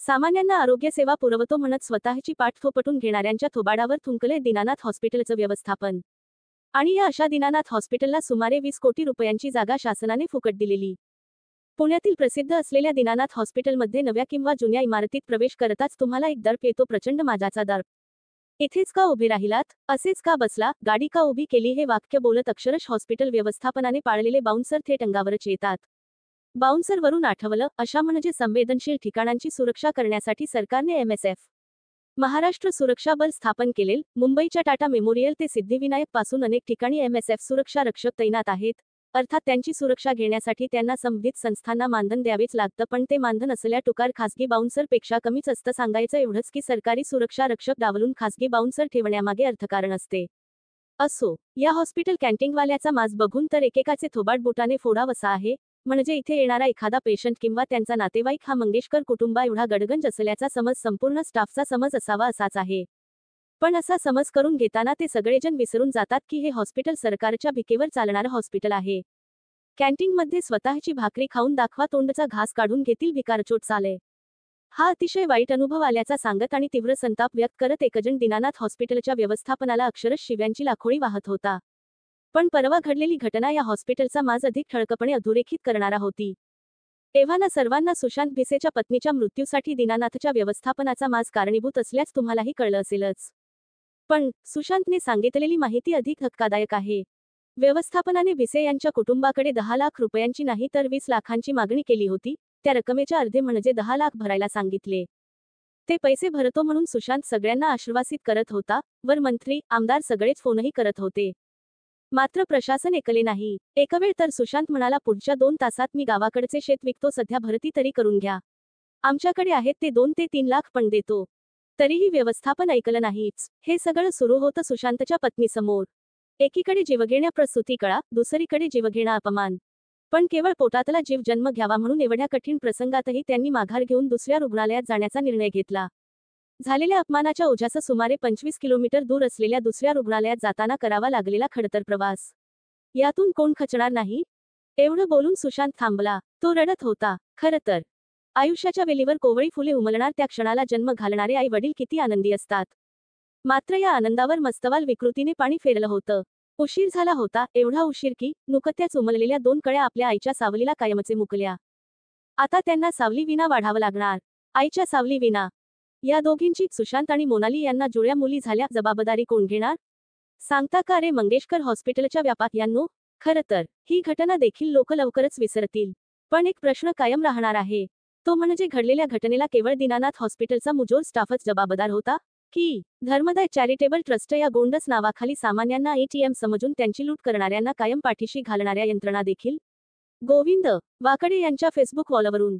सामान्यांना आरोग्य सेवा पुरवतो म्हणत स्वतःची पाठ थोपटून घेणाऱ्यांच्या थोबाडावर थुंकले दीनानाथ हॉस्पिटलचं व्यवस्थापन. आणि या अशा दीनानाथ हॉस्पिटलला सुमारे 20 कोटी रुपयांची जागा शासनाने फुकट दिलेली. पुण्यातील प्रसिद्ध असलेल्या दीनानाथ हॉस्पिटलमध्ये नव्या किंवा जुन्या इमारतीत प्रवेश करताच तुम्हाला एक दर्प येतो, प्रचंड माजाचा दर्प. इथेच का उभे राहिलात, असेच का बसला, गाडी का उभी केली, हे वाक्य बोलत अक्षरशः हॉस्पिटल व्यवस्थापनाने पाळलेले बाउन्सर थेट अंगावरच येतात. बाउन्सर वरून आठवलं, अशा म्हणजे संवेदनशील ठिकाणांची सुरक्षा करण्यासाठी सरकारने MSF महाराष्ट्र सुरक्षा बल स्थापन केलेल. मुंबईच्या टाटा मेमोरियल ते सिद्धिविनायक पासून अनेक ठिकाणी MSF सुरक्षा रक्षक तैनात आहेत. अर्थात त्यांची सुरक्षा घेण्यासाठी त्यांना संबंधित संस्थांना मानधन द्यावेच लागतं, पण ते मानधन असल्या टुकार खासगी बाउन्सर पेक्षा कमीच असतं. सांगायचं एवढंच की सरकारी सुरक्षा रक्षक डावलून खासगी बाउन्सर ठेवण्यामागे अर्थकारण असते. असो, या हॉस्पिटल कॅन्टीनवाल्याचा माज बघून तर एकेकाचे थोबाड बोटाने फोडावसा आहे. म्हणजे इथे येणारा एखादा पेशंट किंवा त्यांचा नातेवाईक हा मंगेशकर कुटुंबा एवढा गडगंज असल्याचा समज संपूर्ण स्टाफचा समज असावा असाच आहे. पण असा समज करून घेताना ते सगळेजण विसरून जातात की हे हॉस्पिटल सरकारच्या भिकेवर चालणारं हॉस्पिटल आहे. कॅन्टीनमध्ये स्वतःची भाकरी खाऊन दाखवा, तोंडचा घास काढून घेतील भिकारचोट चाले. हा अतिशय वाईट अनुभव आल्याचा सांगत आणि तीव्र संताप व्यक्त करत एकजण दीनानाथ हॉस्पिटलच्या व्यवस्थापनाला अक्षरशः शिव्यांची लाखोळी वाहत होता. पण परवा घडलेली घटना या हॉस्पिटलचा माज अधिक ठळकपणे अधोरेखित करणारा होती. एव्हाना सर्वांना सुशांत भिसेच्या पत्नीच्या मृत्यूसाठी दीनानाथच्या व्यवस्थापनाचा माज कारणीभूत असल्यास तुम्हालाही कळलं असेलच. पण सुशांतने सांगितलेली माहिती अधिक धक्कादायक आहे. व्यवस्थापनाने भिसे यांच्या कुटुंबाकडे 10 लाख रुपयांची नाही तर 20 लाखांची मागणी केली होती. त्या रकमेच्या अर्धे म्हणजे 10 लाख भरायला सांगितले. ते पैसे भरतो म्हणून सुशांत सगळ्यांना आश्वासित करत होता. वर मंत्री, आमदार सगळेच फोनही करत होते. मात्र प्रशासन ऐकले नाही. एकवेळ तर सुशांत म्हणाला, पुढच्या 2 तासात मी गावाकडचे शेत विकतो, सध्या भरती तरी करून घ्या. आमच्याकडे आहेत ते 2 ते 3 लाख पण देतो. तरीही व्यवस्थापन ऐकलं नाहीच. हे सगळं सुरू होतं सुशांतच्या पत्नीसमोर. एकीकडे जीवघेण्या प्रसूती कळा, दुसरीकडे जीवघेणा अपमान. पण केवळ पोटातला जीव जन्म घ्यावा म्हणून एवढ्या कठीण प्रसंगातही त्यांनी माघार घेऊन दुसऱ्या रुग्णालयात जाण्याचा निर्णय घेतला. झालेल्या अपमानाच्या ओझ्यासह सुमारे 25 किलोमीटर दूर असलेल्या दुसऱ्या रुग्णालयात जाताना करावा लागलेला खडतर प्रवास. यातून कोण खचणार नाही? एवढं बोलून सुशांत थांबला. तो रडत होता. खरं तर आयुष्याच्या वेलीवर कोवळी फुले उमलणार त्या क्षणाला जन्म घालणारे आई वडील किती आनंदी असतात. मात्र या आनंदावर मस्तवाल विकृतीने पाणी फेरलं होतं. उशीर झाला होता, एवढा उशीर की नुकत्याच उमललेल्या 2 कळ्या आपल्या आईच्या सावलीला कायमचे मुकल्या. आता त्यांना सावली विना वाढावं लागणार. आईच्या सावली विना. या दोघींची, सुशांत आणि मोनाली यांना जुळ्या मुली झाल्या, जबाबदारी कोण घेणार? सांगता का रे मंगेशकर हॉस्पिटलच्या व्यापाऱ्यांनो? खरं तर ही घटना देखील लोक लवकरच विसरतील. पण एक प्रश्न कायम राहणार आहे. तो म्हणजे घडलेल्या घटनेला केवळ दीनानाथ हॉस्पिटलचा मुजोर स्टाफच जबाबदार होता की धर्मदाय चॅरिटेबल ट्रस्ट या गोंडस नावाखाली सामान्यांना ATM समजून त्यांची लूट करणाऱ्यांना कायम पाठीशी घालणाऱ्या यंत्रणा देखील? गोविंद वाकडे यांच्या फेसबुक वॉलवरून